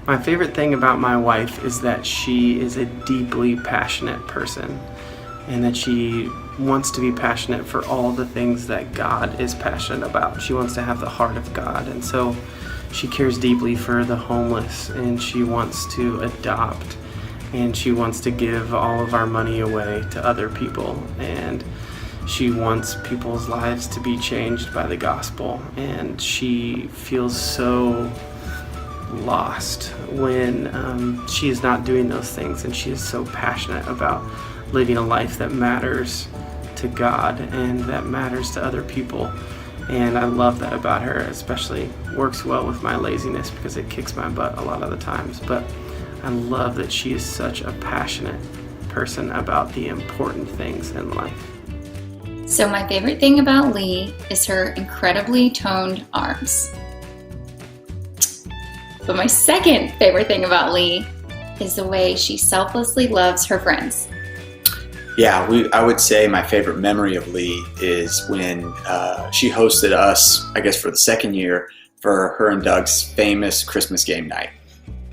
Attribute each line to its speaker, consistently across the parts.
Speaker 1: My favorite thing about my wife is that she is a deeply passionate person, and that she wants to be passionate for all the things that God is passionate about. She wants to have the heart of God, and so she cares deeply for the homeless, and she wants to adopt, and she wants to give all of our money away to other people, and she wants people's lives to be changed by the gospel. And she feels so lost when she is not doing those things, and she is so passionate about living a life that matters to God and that matters to other people. And I love that about her. Especially works well with my laziness because it kicks my butt a lot of the times. But I love that she is such a passionate person about the important things in life.
Speaker 2: So my favorite thing about Leigh is her incredibly toned arms. But my second favorite thing about Leigh is the way she selflessly loves her friends.
Speaker 3: Yeah, I would say my favorite memory of Leigh is when she hosted us, I guess for the second year, for her and Doug's famous Christmas game night.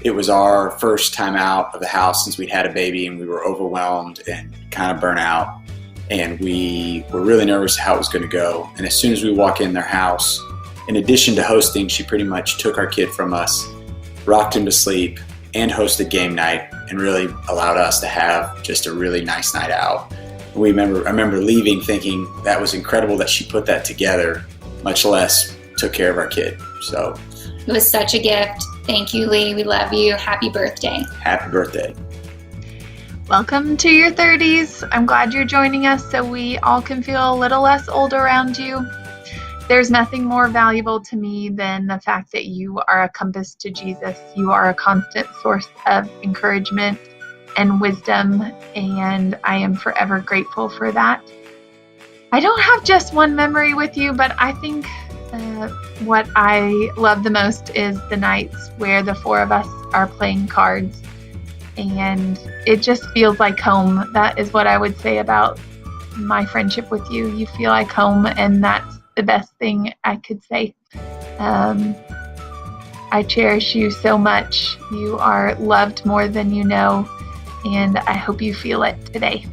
Speaker 3: It was our first time out of the house since we'd had a baby, and we were overwhelmed and kind of burnt out. And we were really nervous how it was going to go. And as soon as we walk in their house, in addition to hosting, she pretty much took our kid from us, rocked him to sleep, and hosted game night, and really allowed us to have just a really nice night out. I remember leaving thinking that was incredible that she put that together, much less took care of our kid. So
Speaker 2: it was such a gift. Thank you, Leigh. We love you. Happy birthday.
Speaker 3: Happy birthday.
Speaker 4: Welcome to your 30s. I'm glad you're joining us so we all can feel a little less old around you. There's nothing more valuable to me than the fact that you are a compass to Jesus. You are a constant source of encouragement and wisdom, and I am forever grateful for that. I don't have just one memory with you, but I think what I love the most is the nights where the four of us are playing cards, and it just feels like home. That is what I would say about my friendship with you. You feel like home, and that's the best thing I could say. I cherish you so much. You are loved more than you know, and I hope you feel it today.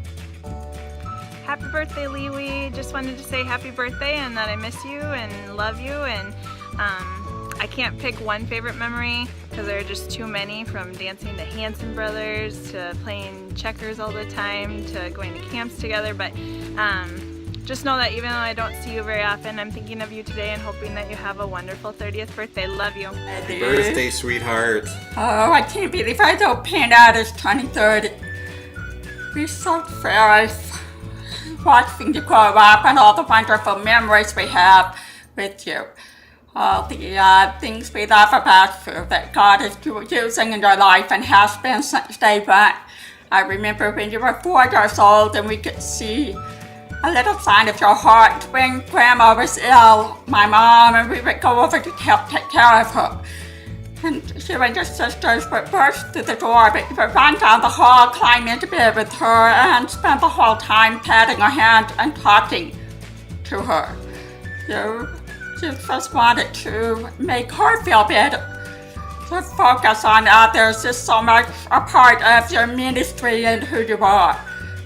Speaker 5: Happy birthday, Leigh. We just wanted to say happy birthday and that I miss you and love you. And I can't pick one favorite memory because there are just too many, from dancing to Hanson Brothers to playing checkers all the time to going to camps together. But just know that even though I don't see you very often, I'm thinking of you today and hoping that you have a wonderful 30th birthday. Love you.
Speaker 6: Happy birthday, sweetheart.
Speaker 7: Oh, I can't believe I don't pan out as 23rd. We're so thrilled watching you grow up and all the wonderful memories we have with you. All the things we love about you that God is using in your life and has been since day one. I remember when you were 4 years old and we could see a little sign of your heart when Grandma was ill, my mom, and we would go over to help take care of her. And you and your sisters would burst through the door, but you would run down the hall, climb into bed with her, and spend the whole time patting her hand and talking to her. You just wanted to make her feel better. To focus on others is so much a part of your ministry and who you are.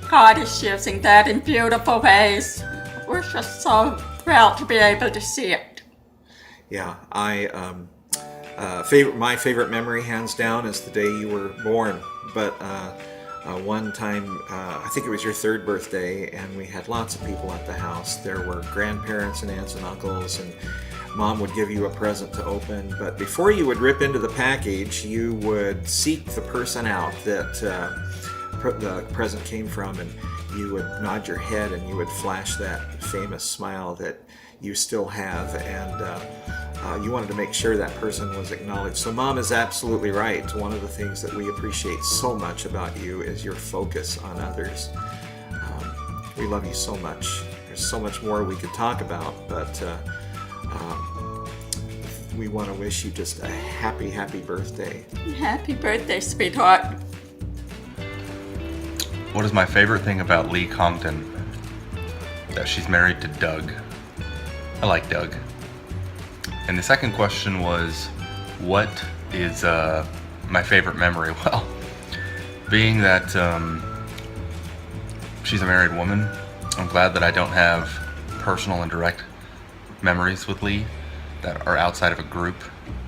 Speaker 7: God is using that in beautiful ways. We're just so thrilled to be able to see it.
Speaker 6: Yeah, my favorite memory, hands down, is the day you were born. But one time, I think it was your 3rd birthday, and we had lots of people at the house. There were grandparents and aunts and uncles, and Mom would give you a present to open. But before you would rip into the package, you would seek the person out that the present came from, and you would nod your head and you would flash that famous smile that you still have, and you wanted to make sure that person was acknowledged. So Mom is absolutely right. One of the things that we appreciate so much about you is your focus on others. We love you so much. There's so much more we could talk about, but we want to wish you just a happy birthday.
Speaker 7: Happy birthday, sweetheart.
Speaker 8: What is my favorite thing about Leigh Congdon? That she's married to Doug. I like Doug. And the second question was, what is my favorite memory, well, being that she's a married woman, I'm glad that I don't have personal and direct memories with Leigh that are outside of a group.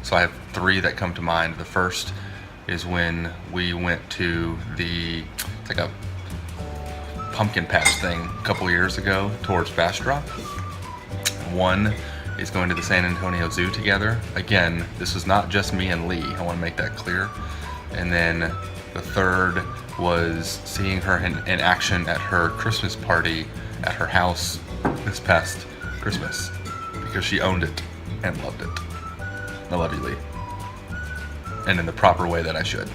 Speaker 8: So I have 3 that come to mind. The first is when we went to it's like a pumpkin patch thing a couple years ago towards Bastrop. One is going to the San Antonio Zoo together. Again, this is not just me and Leigh, I want to make that clear. And then the third was seeing her in action at her Christmas party at her house this past Christmas, because she owned it and loved it. I love you, Leigh. And in the proper way that I should.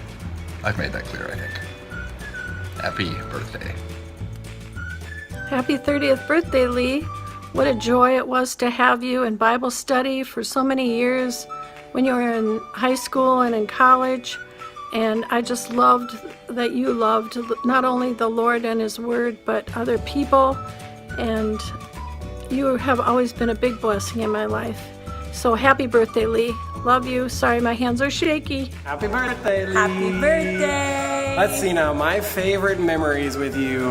Speaker 8: I've made that clear, I think. Happy birthday.
Speaker 9: Happy 30th birthday, Leigh. What a joy it was to have you in Bible study for so many years when you were in high school and in college. And I just loved that you loved not only the Lord and His Word, but other people. And you have always been a big blessing in my life. So happy birthday, Leigh. Love you. Sorry, my hands are shaky.
Speaker 1: Happy birthday, Leigh.
Speaker 10: Happy birthday.
Speaker 1: Let's see now, my favorite memories with you.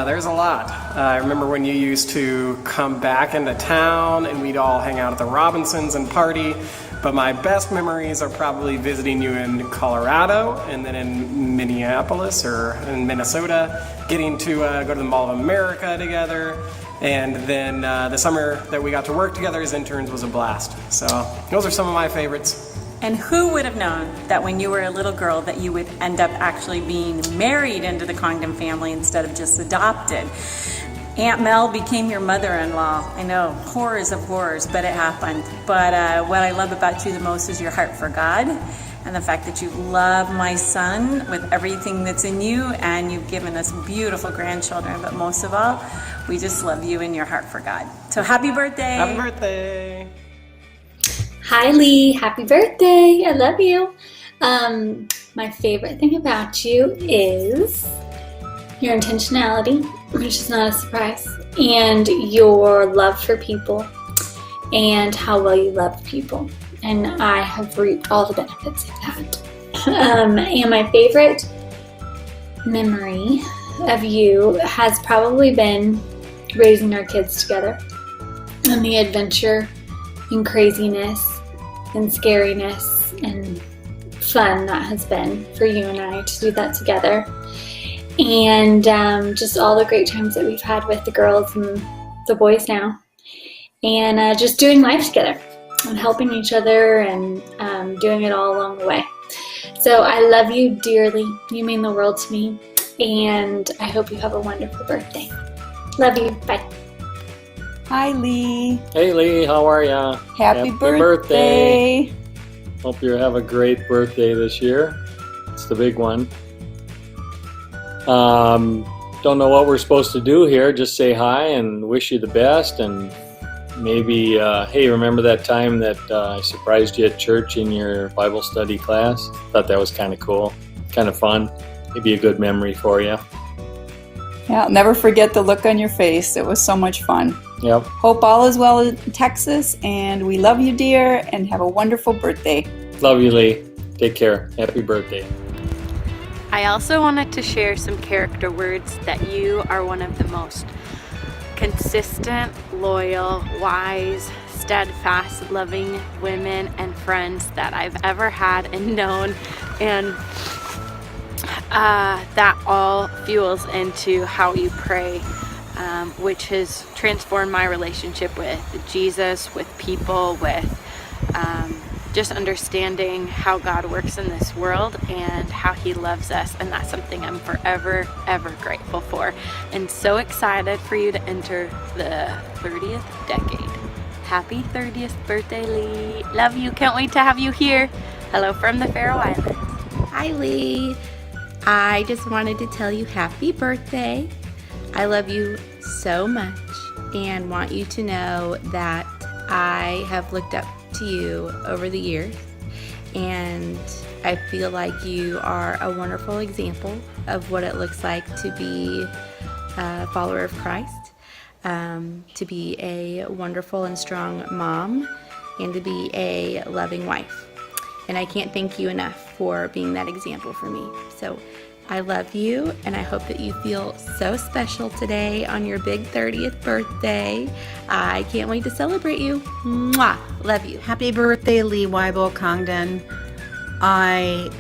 Speaker 1: There's a lot. I remember when you used to come back into town and we'd all hang out at the Robinsons and party. But my best memories are probably visiting you in Colorado and then in Minneapolis or in Minnesota, getting to go to the Mall of America together. And then the summer that we got to work together as interns was a blast. So those are some of my favorites.
Speaker 10: And who would have known that when you were a little girl that you would end up actually being married into the Congdon family instead of just adopted? Aunt Mel became your mother-in-law. I know, horrors of horrors, but it happened. But what I love about you the most is your heart for God and the fact that you love my son with everything that's in you, and you've given us beautiful grandchildren. But most of all, we just love you and your heart for God. So happy birthday.
Speaker 1: Happy birthday.
Speaker 2: Hi, Leigh. Happy birthday. I love you. My favorite thing about you is your intentionality, which is not a surprise, and your love for people and how well you love people. And I have reaped all the benefits of that. And my favorite memory of you has probably been raising our kids together and the adventure and craziness and scariness and fun that has been for you and I to do that together. And just all the great times that we've had with the girls and the boys now. And just doing life together and helping each other and doing it all along the way. So I love you dearly. You mean the world to me. And I hope you have a wonderful birthday. Love you. Bye.
Speaker 11: Hi, Leigh.
Speaker 12: Hey, Leigh. How are ya?
Speaker 11: Happy birthday.
Speaker 12: Hope you have a great birthday this year. It's the big one. Don't know what we're supposed to do here. Just say hi and wish you the best. And maybe, hey, remember that time that I surprised you at church in your Bible study class? Thought that was kind of cool, kind of fun. Maybe a good memory for you.
Speaker 11: Yeah, I'll never forget the look on your face. It was so much fun.
Speaker 12: Yep.
Speaker 11: Hope all is well in Texas, and we love you, dear, and have a wonderful birthday.
Speaker 12: Love you, Leigh. Take care. Happy birthday.
Speaker 13: I also wanted to share some character words that you are one of the most consistent, loyal, wise, steadfast, loving women and friends that I've ever had and known. And that all fuels into how you pray, which has transformed my relationship with Jesus, with people, with just understanding how God works in this world and how He loves us. And that's something I'm forever, ever grateful for. And so excited for you to enter the 30th decade. Happy 30th birthday, Leigh. Love you. Can't wait to have you here. Hello from the Faroe Islands.
Speaker 14: Hi, Leigh. I just wanted to tell you happy birthday. I love you so much and want you to know that I have looked up to you over the years, and I feel like you are a wonderful example of what it looks like to be a follower of Christ, to be a wonderful and strong mom, and to be a loving wife. And I can't thank you enough for being that example for me. So I love you, and I hope that you feel so special today on your big 30th birthday. I can't wait to celebrate you. Mwah! Love you.
Speaker 15: Happy birthday, Leigh Congdon. I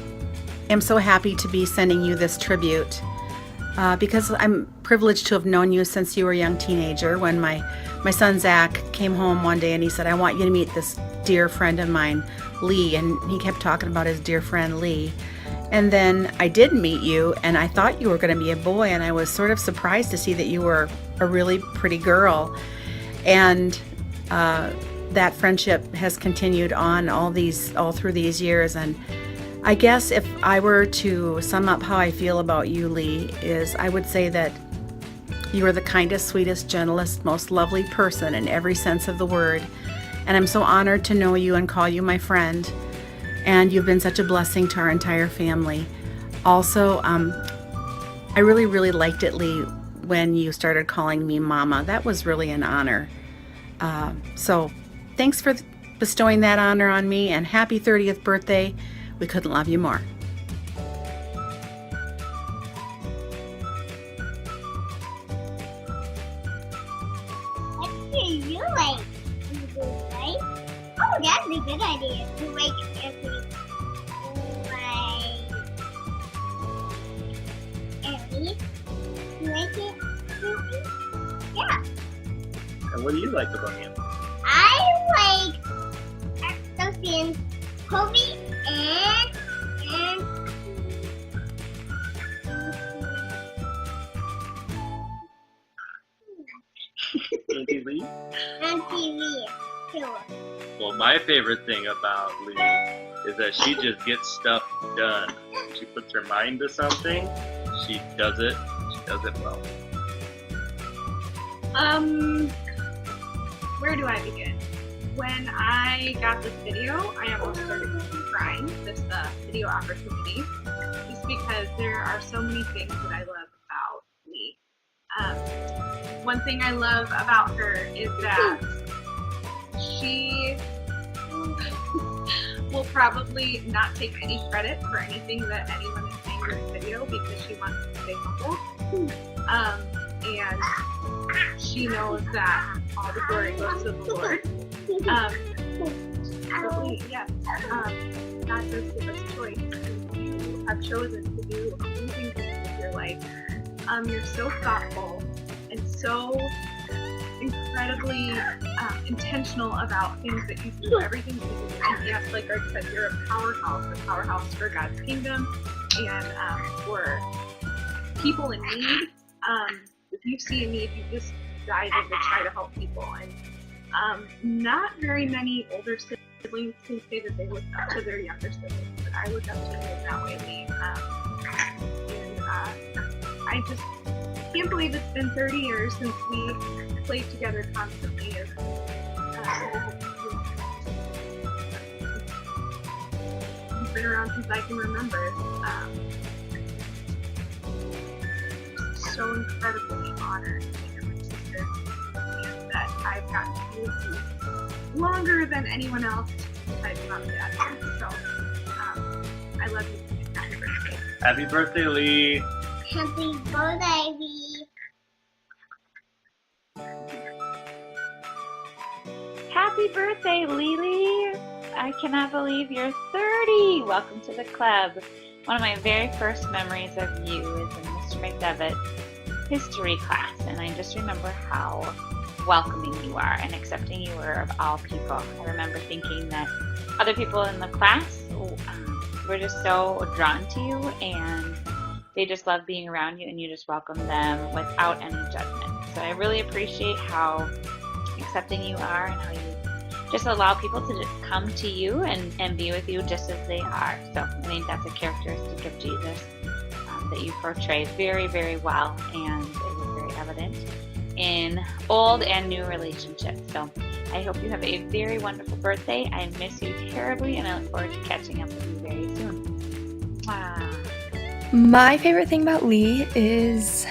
Speaker 15: am so happy to be sending you this tribute because I'm privileged to have known you since you were a young teenager. When my son Zach came home one day and he said, I want you to meet this dear friend of mine, Leigh, and he kept talking about his dear friend Leigh. And then I did meet you, and I thought you were going to be a boy, and I was sort of surprised to see that you were a really pretty girl. And that friendship has continued on all through these years. And I guess if I were to sum up how I feel about you, Leigh, is I would say that you are the kindest, sweetest, gentlest, most lovely person in every sense of the word. And I'm so honored to know you and call you my friend. And you've been such a blessing to our entire family. Also, I really, really liked it, Leigh, when you started calling me Mama. That was really an honor. So thanks for bestowing that honor on me, and happy 30th birthday. We couldn't love you more.
Speaker 16: What do you like? Right? Oh, that's a good idea. You like every you like it? Yeah.
Speaker 17: And what do you like about him?
Speaker 16: I like Sophie and Kobe and
Speaker 17: Auntie Leigh?
Speaker 16: Auntie Leigh, too.
Speaker 17: Well, my favorite thing about Leigh is that she just gets stuff done. She puts her mind to something, she does it well.
Speaker 18: Where do I begin? When I got this video, I almost started crying, this video opportunity, just because there are so many things that I love about Leigh. One thing I love about her is that she will probably not take any credit for anything that anyone is saying in this video because she wants to stay humble. And she knows that all the glory goes to the Lord. But Leigh, yes, God does give us choice. You have chosen to do amazing things with your life. You're so thoughtful and so incredibly intentional about things that you do, everything that you do. And yes, like Greg said, you're a powerhouse for God's kingdom and for people in need. If you see a need, you just dive in to try to help people. And not very many older siblings can say that they look up to their younger siblings, but I look up to you in that way, Leigh. And I just can't believe it's been 30 years since we played together constantly. You've been around since I can remember. So incredibly honored to be your sister, and that I've gotten to be with you longer than anyone else besides mom and dad. So I love you. Happy birthday.
Speaker 17: Happy birthday, Leigh.
Speaker 16: Happy birthday, Leigh.
Speaker 19: Happy birthday, Leigh. I cannot believe you're 30. Welcome to the club. One of my very first memories of you is in Mr. McDevitt's history class, and I just remember how welcoming you are and accepting you were of all people. I remember thinking that other people in the class were just so drawn to you, and they just love being around you, and you just welcome them without any judgment. So I really appreciate how accepting you are and how you just allow people to just come to you and be with you just as they are. So I think that's a characteristic of Jesus that you portray very, very well, and it is very evident in old and new relationships. So I hope you have a very wonderful birthday. I miss you terribly, and I look forward to catching up with you very soon. Wow.
Speaker 20: My favorite thing about Leigh is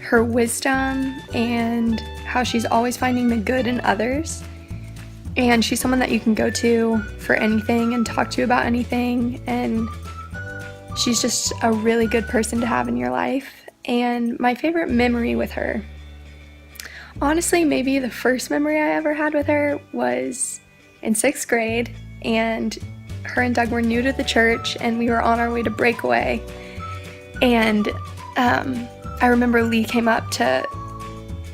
Speaker 20: her wisdom and how she's always finding the good in others. And she's someone that you can go to for anything and talk to about anything. And she's just a really good person to have in your life. And my favorite memory with her, honestly, maybe the first memory I ever had with her was in 6th grade, and her and Doug were new to the church, and we were on our way to breakaway. And I remember Leigh came up to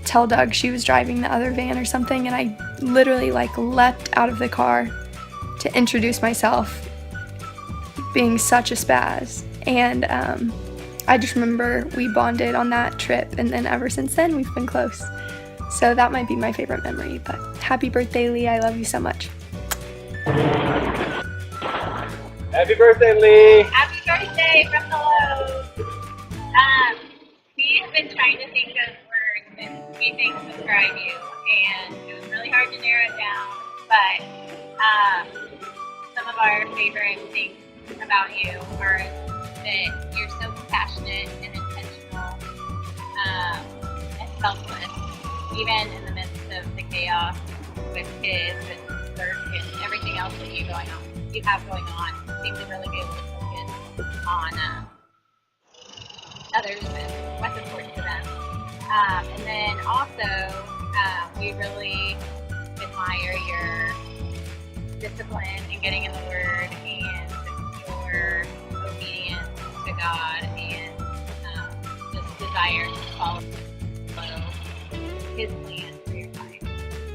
Speaker 20: tell Doug she was driving the other van or something, and I literally leapt out of the car to introduce myself, being such a spaz. And I just remember we bonded on that trip, and then ever since then we've been close. So that might be my favorite memory. But happy birthday, Leigh. I love you so much.
Speaker 12: Happy birthday, Leigh.
Speaker 21: Happy birthday from the Lowe's. We have been trying to think of words and sweet things to describe you, and it was really hard to narrow it down. But some of our favorite things about you are that you're so compassionate and intentional and selfless, even in the midst of the chaos with kids and work and everything else that you have going on. You seem to really be able to focus on others and what's important to them. And then also, we really admire your discipline in getting in the Word and your obedience to God and just desire to follow His plan for your life.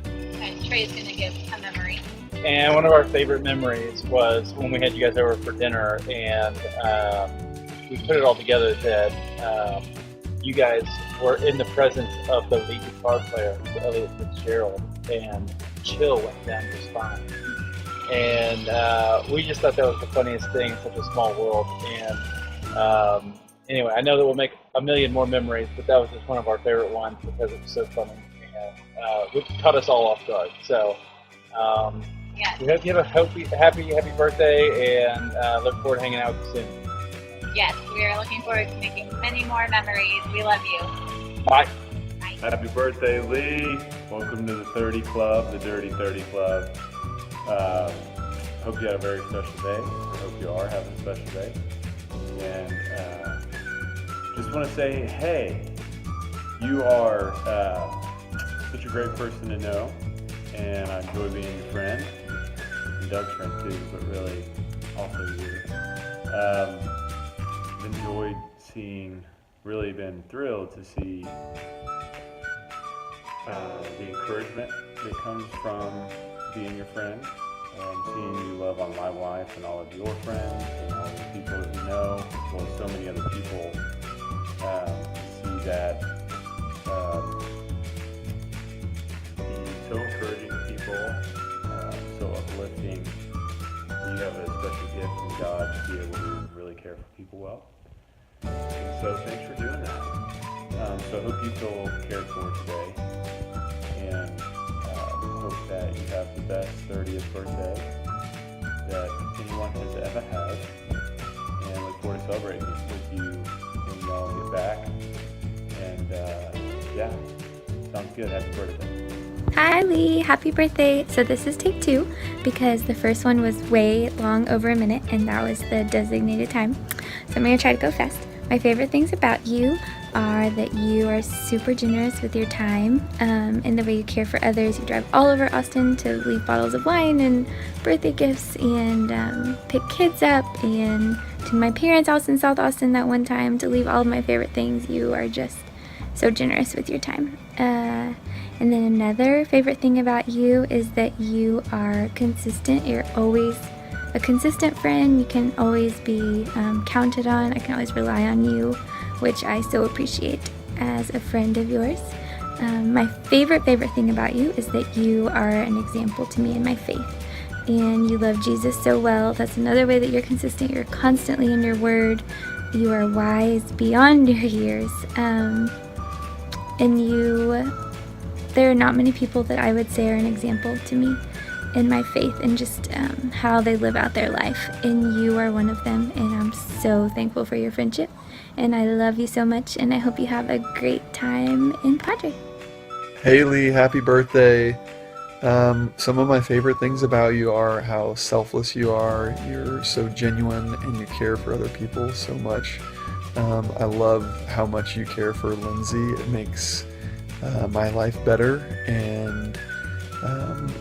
Speaker 21: And Trey's going to give a memory.
Speaker 22: And one of our favorite memories was when we had you guys over for dinner, and we put it all together that you guys were in the presence of the lead guitar player, Elliot Fitzgerald, and a chill went down your spine. And we just thought that was the funniest thing in such a small world. And anyway, I know that we'll make a million more memories, but that was just one of our favorite ones because it was so funny, and it caught us all off guard. So we hope you have a happy birthday, and look forward to hanging out with you soon.
Speaker 21: Yes, we are looking forward to making many more memories. We love you.
Speaker 22: Bye.
Speaker 23: Happy birthday, Leigh. Welcome to the 30 Club, the Dirty 30 Club. Hope you had a very special day. I hope you are having a special day. And just want to say, hey, you are such a great person to know, and I enjoy being your friend, and Doug's friend too, but really also you. I've enjoyed really been thrilled to see the encouragement that comes from being your friend, seeing you love on my wife and all of your friends and all the people that we know, as well as so many other people. See that being so encouraging to people, so uplifting. You have a special gift from God to be able to really care for people well. And so thanks for doing that. So I hope you feel cared for today, and hope that you have the best 30th birthday that anyone has ever had, and look forward to celebrating with you when you all get back. And yeah, sounds good. Happy birthday.
Speaker 24: Hi Leigh, happy birthday. So this is take 2 because the first one was way long, over a minute, and that was the designated time. So I'm going to try to go fast. My favorite things about you are that you are super generous with your time and the way you care for others. You drive all over Austin to leave bottles of wine and birthday gifts and pick kids up, and to my parents' house in South Austin that one time to leave all of my favorite things. You are just so generous with your time. And then another favorite thing about you is that you are consistent. You're always a consistent friend. You can always be counted on. I can always rely on you, which I so appreciate as a friend of yours. My favorite thing about you is that you are an example to me in my faith, and you love Jesus so well. That's another way that you're consistent. You're constantly in your word. You are wise beyond your years, and there are not many people that I would say are an example to me in my faith and just how they live out their life, and you are one of them, and I'm so thankful for your friendship, and I love you so much, and I hope you have a great time in Padre.
Speaker 25: Hey Leigh, happy birthday.
Speaker 3: Some of my favorite things about you are how selfless you are. You're so genuine and you care for other people so much. I love how much you care for Lindsay. It makes my life better, and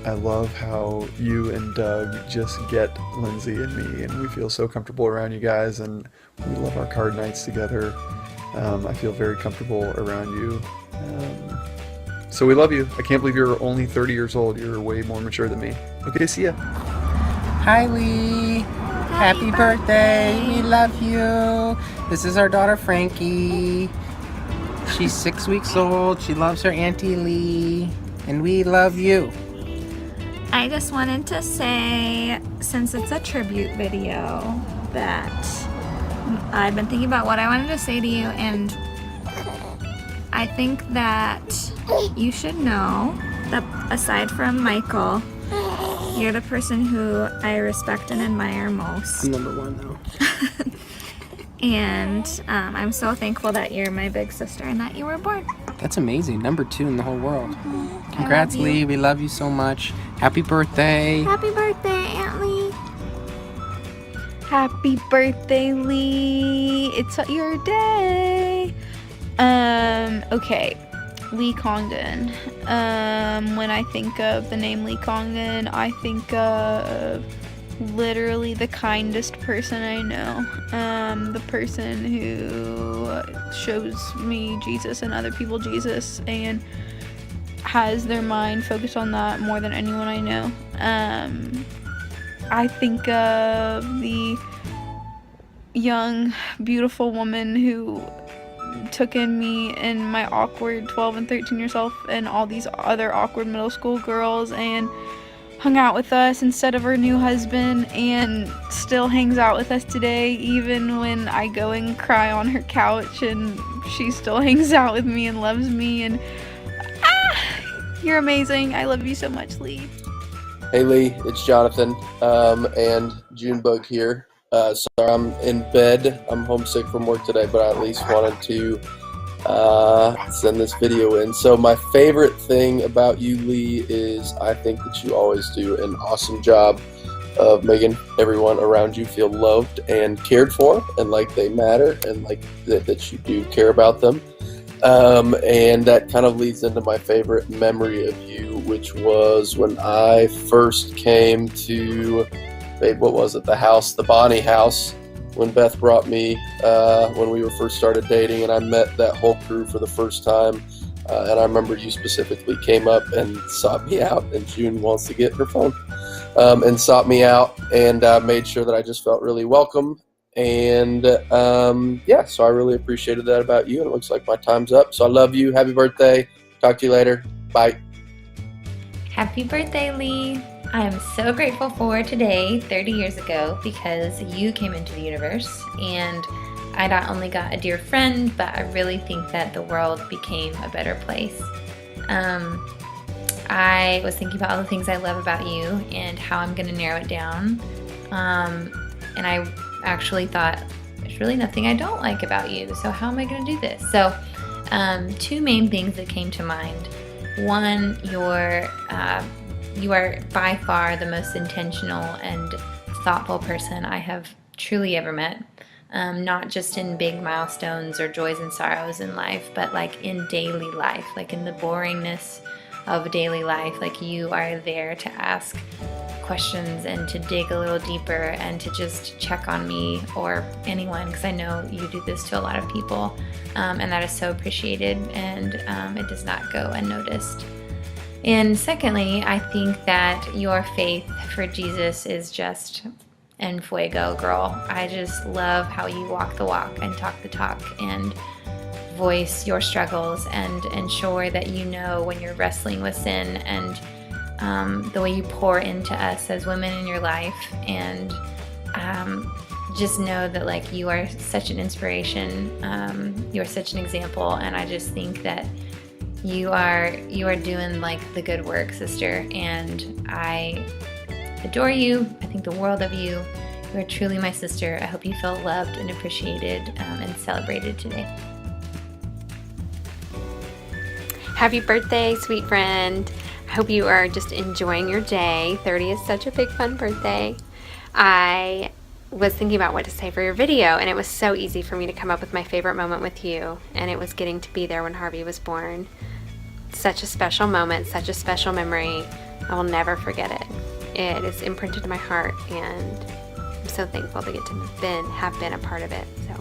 Speaker 3: I love how you and Doug just get Lindsay and me, and we feel so comfortable around you guys, and we love our card nights together. I feel very comfortable around you. So we love you. I can't believe you're only 30 years old. You're way more mature than me. Okay, see ya.
Speaker 4: Hi, Leigh. Happy birthday. We love you. This is our daughter, Frankie. She's 6 weeks old. She loves her Auntie Leigh. And we love you.
Speaker 24: I just wanted to say, since it's a tribute video, that I've been thinking about what I wanted to say to you, and I think that you should know that aside from Michael, you're the person who I respect and admire most.
Speaker 1: I'm number one though.
Speaker 24: And I'm so thankful that you're my big sister and that you were born.
Speaker 4: That's amazing. Number 2 in the whole world.
Speaker 24: Mm-hmm.
Speaker 4: Congrats,
Speaker 24: I love you.
Speaker 4: Leigh. We love you so much. Happy birthday.
Speaker 24: Happy birthday, Aunt Leigh.
Speaker 20: Happy birthday, Leigh. It's your day. Okay. Leigh Congdon. When I think of the name Leigh Congdon, I think of literally the kindest person I know. The person who shows me Jesus and other people Jesus and has their mind focused on that more than anyone I know. I think of the young, beautiful woman who took in me and my awkward 12 and 13 year self and all these other awkward middle school girls and hung out with us instead of her new husband, and still hangs out with us today even when I go and cry on her couch, and she still hangs out with me and loves me, and you're amazing. I love you so much, Leigh.
Speaker 5: Hey Leigh, it's Jonathan and Junebug here. Sorry, I'm in bed. I'm homesick from work today, but I at least wanted to send this video in. So my favorite thing about you, Leigh, is I think that you always do an awesome job of making everyone around you feel loved and cared for, and like they matter, and like that you do care about them. And that kind of leads into my favorite memory of you, which was when I first came to, babe, what was it? The Bonnie house, when Beth brought me, when we were first started dating, and I met that whole crew for the first time. And I remember you specifically came up and sought me out, and June wants to get her phone, and sought me out, and made sure that I just felt really welcome. And yeah, so I really appreciated that about you, and it looks like my time's up. So I love you. Happy birthday. Talk to you later. Bye.
Speaker 24: Happy birthday, Leigh. I am so grateful for today, 30 years ago, because you came into the universe, and I not only got a dear friend, but I really think that the world became a better place. I was thinking about all the things I love about you and how I'm going to narrow it down. And I actually thought, there's really nothing I don't like about you, so how am I going to do this? So, two main things that came to mind. One, you are by far the most intentional and thoughtful person I have truly ever met. Not just in big milestones or joys and sorrows in life, but like in daily life, like in the boringness of daily life. Like you are there to ask questions and to dig a little deeper and to just check on me or anyone, because I know you do this to a lot of people, and that is so appreciated, and it does not go unnoticed. And secondly, I think that your faith for Jesus is just en fuego, girl. I just love how you walk the walk and talk the talk and voice your struggles and ensure that you know when you're wrestling with sin, and the way you pour into us as women in your life, and just know that like you are such an inspiration, you're such an example, and I just think that you are doing like the good work, sister, and I adore you. I think the world of you. You are truly my sister. I hope you feel loved and appreciated and celebrated today.
Speaker 13: Happy birthday, sweet friend.
Speaker 6: I hope you are just enjoying your day. 30 is such a big fun birthday. I was thinking about what to say for your video, and it was so easy for me to come up with my favorite moment with you, and it was getting to be there when Harvey was born. Such a special moment, such a special memory. I will never forget it. It is imprinted in my heart, and I'm so thankful to get to have been a part of it. So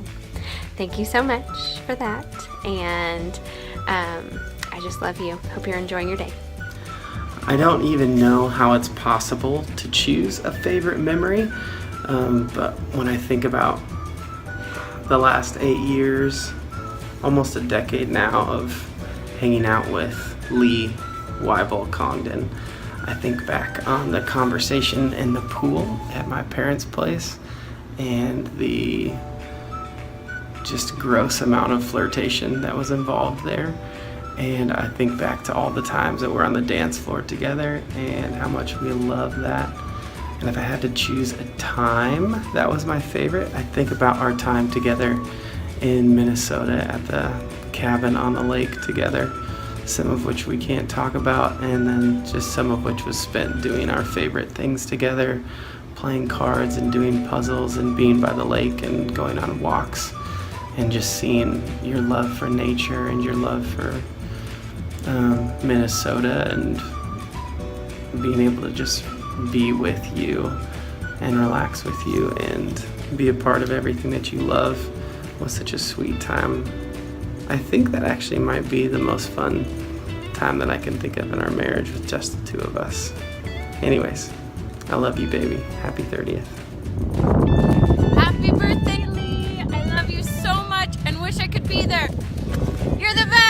Speaker 6: thank you so much for that, and I just love you. Hope you're enjoying your day.
Speaker 1: I don't even know how it's possible to choose a favorite memory, but when I think about the last 8 years, almost a decade now of hanging out with Leigh Congdon, I think back on the conversation in the pool at my parents' place and the just gross amount of flirtation that was involved there. And I think back to all the times that we're on the dance floor together and how much we love that. And if I had to choose a time that was my favorite, I think about our time together in Minnesota at the cabin on the lake together, some of which we can't talk about, and then just some of which was spent doing our favorite things together, playing cards and doing puzzles and being by the lake and going on walks, and just seeing your love for nature and your love for Minnesota and being able to just be with you and relax with you and be a part of everything that you love was such a sweet time. I think that actually might be the most fun time that I can think of in our marriage with just the two of us. Anyways, I love you, baby. Happy 30th.
Speaker 7: Happy birthday, Leigh! I love you so much and wish I could be there. You're the best!